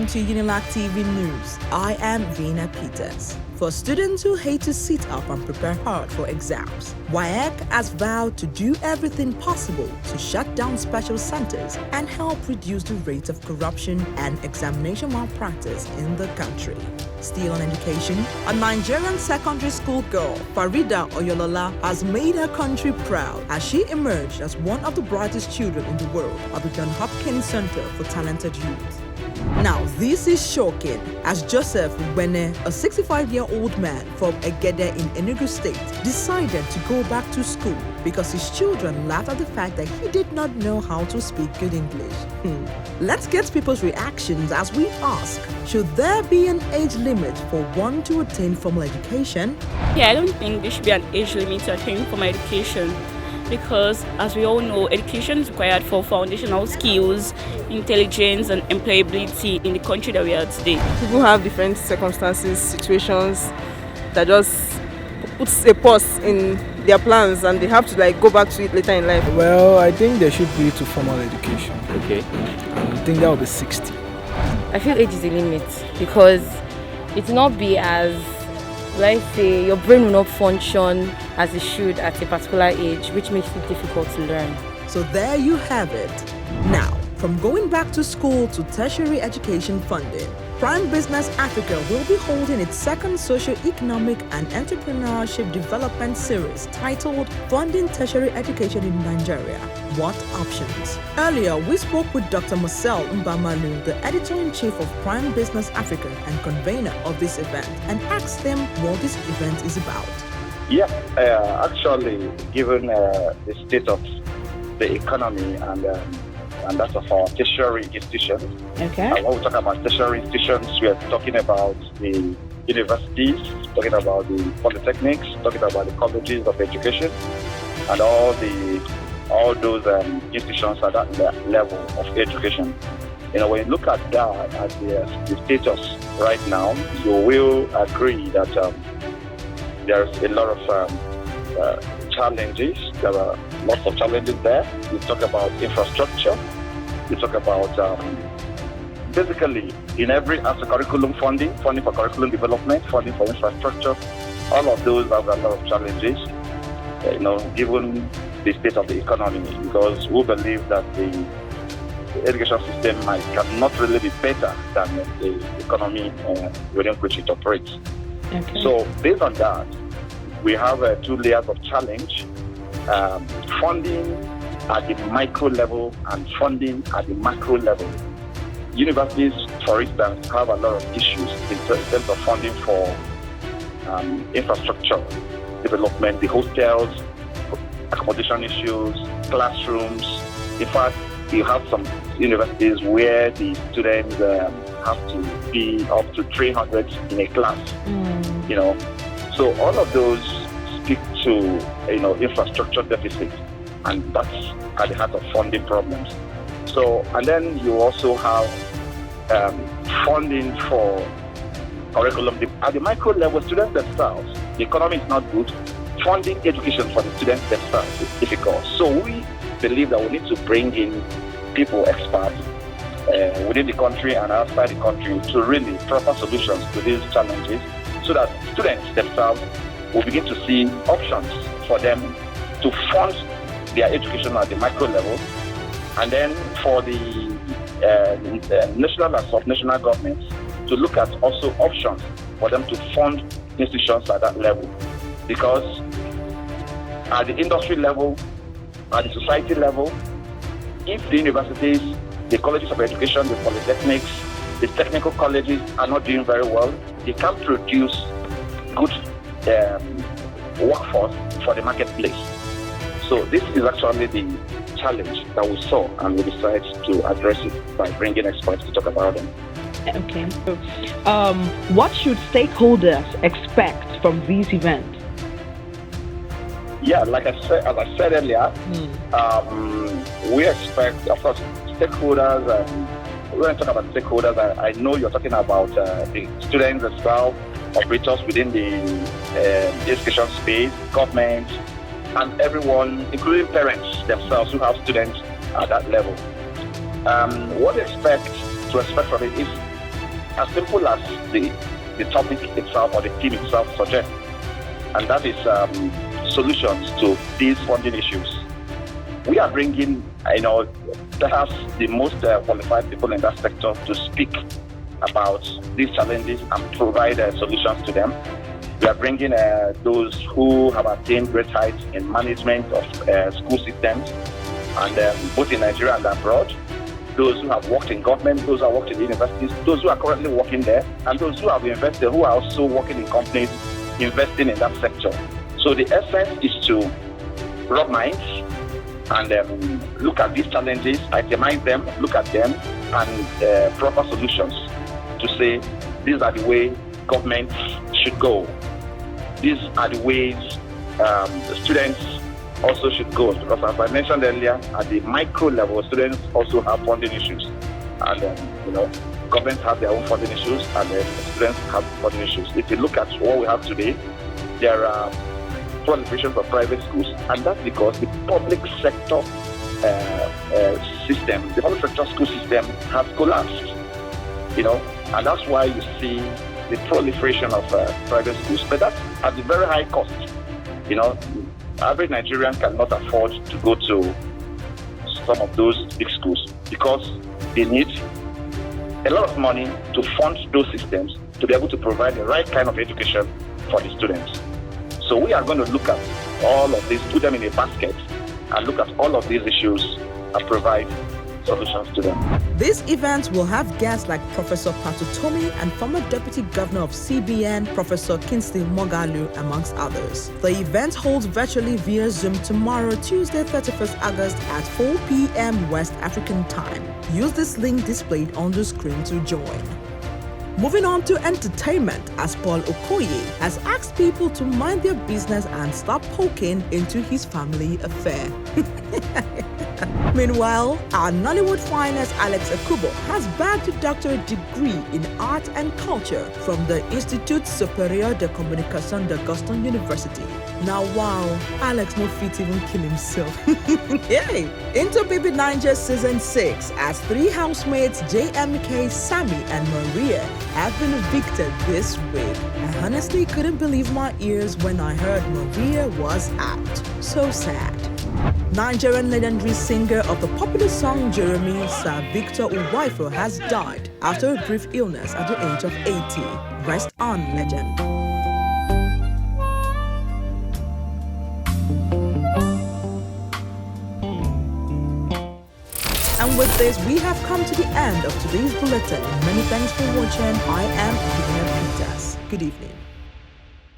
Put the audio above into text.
welcome to Unilag TV News. I am Vina Peters. For students who hate to sit up and prepare hard for exams, WAEC has vowed to do everything possible to shut down special centers and help reduce the rate of corruption and examination malpractice in the country. Still on education, a Nigerian secondary school girl, Farida Oyolola, has made her country proud as she emerged as one of the brightest children in the world at the Johns Hopkins Center for Talented Youth. Now, this is shocking as Joseph Wene, a 65-year-old man from Egede in Enugu State, decided to go back to school because his children laughed at the fact that he did not know how to speak good English. Let's get people's reactions as we ask, should there be an age limit for one to attain formal education? Yeah, I don't think there should be an age limit to attain formal education, because as we all know, education is required for foundational skills, intelligence and employability in the country that we are today. People have different circumstances, situations that just puts a pause in their plans and they have to go back to it later in life. Well, I think there should be to formal education. Okay. I think that will be 60. I feel age is a limit because it will not be as, let's say, your brain will not function as it should at a particular age, which makes it difficult to learn. So there you have it. Now, from going back to school to tertiary education funding, Prime Business Africa will be holding its second socio-economic and entrepreneurship development series titled Funding Tertiary Education in Nigeria. What options? Earlier, we spoke with Dr. Marcel Mbamalu, the editor-in-chief of Prime Business Africa and convener of this event, and asked them what this event is about. Yeah, actually, given the state of the economy and that of our tertiary institutions. Okay. When we talk about tertiary institutions, we are talking about the universities, talking about the polytechnics, talking about the colleges of education, and all those institutions at that level of education. When you look at that, at the status right now, you will agree that there's a lot of challenges. There are lots of challenges there. We talk about infrastructure. We talk about basically in every aspect, curriculum funding for curriculum development, funding for infrastructure. All of those have a lot of challenges, given the state of the economy, because we believe that the education system cannot really be better than the economy within which it operates. Okay. So based on that, we have two layers of challenge: funding at the micro level and funding at the macro level. Universities, for instance, have a lot of issues in terms of funding for infrastructure development, the hostels, accommodation issues, classrooms. In fact, you have some universities where the students have to be up to 300 in a class. So all of those speak to infrastructure deficit, and that's at the heart of funding problems. So, and then you also have funding for curriculum at the micro level. Students themselves, the economy is not good. Funding education for the students themselves is difficult. So we believe that we need to bring in people, experts within the country and outside the country to really proper solutions to these challenges, so that students themselves will begin to see options for them to fund their education at the micro level, and then for the national and sub-national governments to look at also options for them to fund institutions at that level. Because at the industry level, at the society level, if the universities, the colleges of education, the polytechnics, the technical colleges are not doing very well, they can't produce good workforce for the marketplace. So this is actually the challenge that we saw, and we decided to address it by bringing experts to talk about them. Okay. What should stakeholders expect from this event? Yeah, as I said earlier, we expect, of course, stakeholders. When I talk about stakeholders, I know you're talking about the students as well, operators within the education space, government, and everyone, including parents themselves who have students at that level. What to expect from it is as simple as the topic itself or the theme itself suggests, and that is solutions to these funding issues. We are bringing, perhaps the most qualified people in that sector to speak about these challenges and provide solutions to them. We are bringing those who have attained great heights in management of school systems, and both in Nigeria and abroad. Those who have worked in government, those who have worked in universities, those who are currently working there, and those who have invested, who are also working in companies investing in that sector. So the essence is to rub minds and look at these challenges, itemize them, look at them, and proper solutions to say these are the way government should go. These are the ways the students also should go. Because as I mentioned earlier, at the micro level, students also have funding issues. And governments have their own funding issues, and students have funding issues. If you look at what we have today, there are proliferation of private schools, and that's because the public sector system, the public sector school system has collapsed. And that's why you see the proliferation of private schools, but that's at a very high cost. Average Nigerian cannot afford to go to some of those big schools because they need a lot of money to fund those systems to be able to provide the right kind of education for the students. So we are going to look at all of these, put them in a basket, and look at all of these issues and provide solutions to them. This event will have guests like Professor Patutomi and former Deputy Governor of CBN, Professor Kingsley Mogalu, amongst others. The event holds virtually via Zoom tomorrow, Tuesday, 31st August at 4 p.m. West African time. Use this link displayed on the screen to join. Moving on to entertainment, as Paul Okoye has asked people to mind their business and stop poking into his family affair. Meanwhile, our Nollywood finest Alex Akubo has bagged a doctorate degree in art and culture from the Institut Supérieur de Communication de Gaston University. Now, wow, Alex no fit even kill himself. Yay! Into Baby Niger Season 6, as 3 housemates, JMK, Sammy, and Maria, have been evicted this week. I honestly couldn't believe my ears when I heard Maria was out. So sad. Nigerian legendary singer of the popular song Jeremy, Sir Victor Uwaifo, has died after a brief illness at the age of 80. Rest on, legend. And with this, we have come to the end of today's bulletin. Many thanks for watching. I am Vina Peters. Good evening.